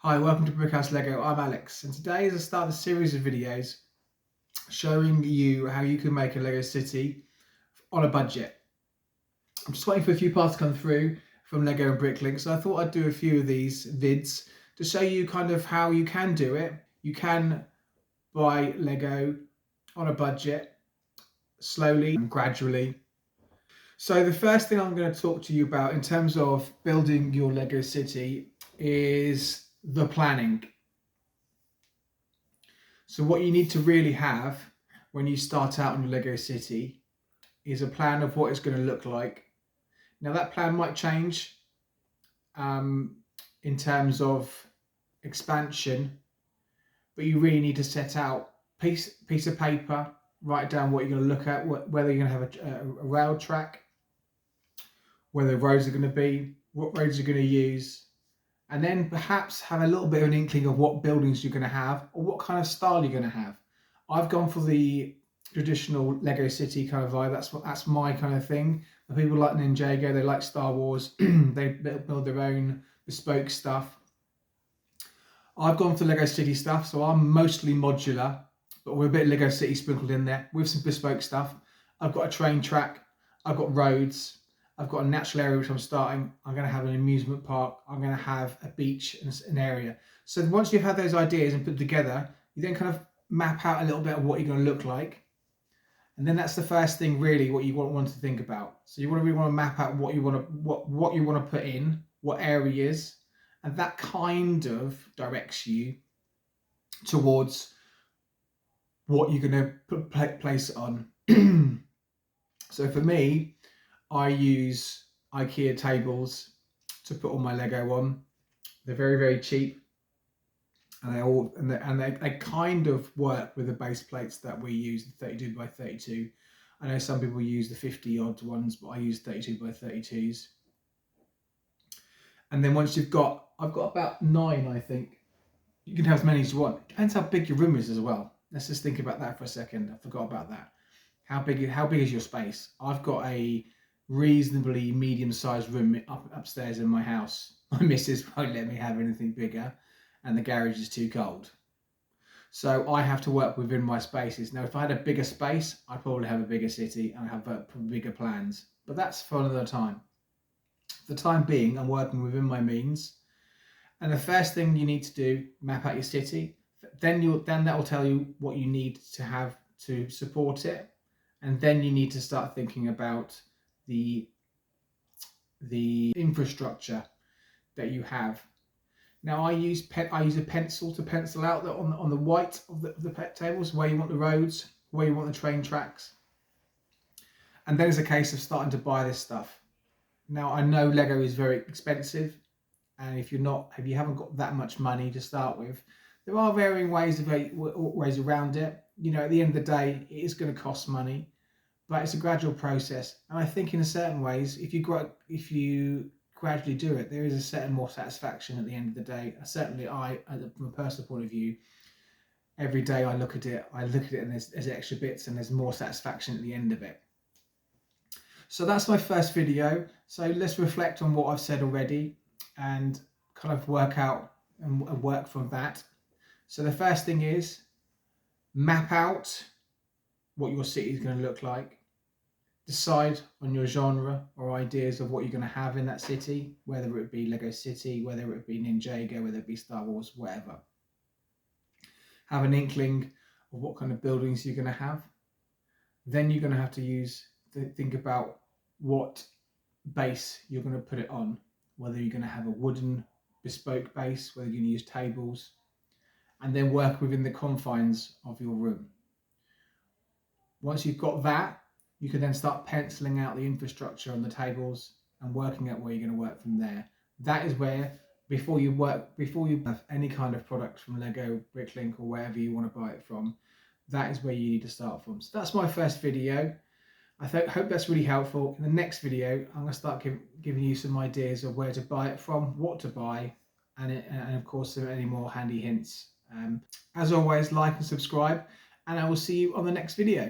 Hi, welcome to Brickhouse Lego. I'm Alex, and today is the start of a series of videos showing you how you can make a Lego city on a budget. I'm just waiting for a few parts to come through from Lego and Bricklink, so I thought I'd do a few of these vids to show you kind of how you can do it. You can buy Lego on a budget, slowly and gradually. So the first thing I'm going to talk to you about in terms of building your Lego city is the planning. So what you need to really have when you start out on your Lego city is a plan of what it's going to look like. Now that plan might change in terms of expansion, but you really need to set out piece of paper, write down what you're going to look at, whether you're going to have a rail track, where the roads are going to be, what roads you're going to use, and then perhaps have a little bit of an inkling of what buildings you're going to have or what kind of style you're going to have. I've gone for the traditional Lego City kind of vibe. That's my kind of thing. The people like Ninjago, they like Star Wars. They build their own bespoke stuff. I've gone for Lego City stuff, so I'm mostly modular, but with a bit of Lego City sprinkled in there with some bespoke stuff. I've got a train track. I've got roads. I've got a natural area which I'm starting. I'm going to have an amusement park. I'm going to have a beach and an area. So once you've had those ideas and put together, you then kind of map out a little bit of what you're going to look like. And then that's the first thing really what you want to think about. So you really want to map out what you want to put in, what areas, and that kind of directs you towards what you're going to place it on. So for me, I use IKEA tables to put all my Lego on. They're very, very cheap, and they kind of work with the base plates that we use, the 32 by 32. I know some people use the 50 odd ones, but I use 32 by 32s. And then once I've got about 9, I think. You can have as many as you want. It depends how big your room is as well. Let's just think about that for a second. I forgot about that. How big is your space? I've got a reasonably medium-sized room upstairs in my house. My missus won't let me have anything bigger, and the garage is too cold. So I have to work within my spaces. Now, if I had a bigger space, I'd probably have a bigger city and have bigger plans. But that's for another time. For the time being, I'm working within my means. And the first thing you need to do, map out your city. Then that will tell you what you need to have to support it. And then you need to start thinking about the infrastructure that you have. Now I use a pencil to pencil out on the white of the pet tables where you want the roads, where you want the train tracks. And then it's a case of starting to buy this stuff. Now I know Lego is very expensive, and if you haven't got that much money to start with, there are varying ways around it. You know, at the end of the day, it is going to cost money. But it's a gradual process, and I think in certain ways, if you gradually do it, there is a certain more satisfaction at the end of the day. Certainly, from a personal point of view, every day I look at it, and there's extra bits, and there's more satisfaction at the end of it. So that's my first video. So let's reflect on what I've said already, and kind of work out and work from that. So the first thing is map out what your city is going to look like. Decide on your genre or ideas of what you're going to have in that city, whether it be Lego City, whether it be Ninjago, whether it be Star Wars, whatever. Have an inkling of what kind of buildings you're going to have. Then you're going to have to think about what base you're going to put it on, whether you're going to have a wooden bespoke base, whether you're going to use tables, and then work within the confines of your room. Once you've got that, you can then start penciling out the infrastructure on the tables and working out where you're going to work from there. That is where, before you have any kind of product from Lego, Bricklink, or wherever you want to buy it from, that is where you need to start from. So that's my first video. I hope that's really helpful. In the next video, I'm going to start giving you some ideas of where to buy it from, what to buy, and of course, any more handy hints. As always, like and subscribe, and I will see you on the next video.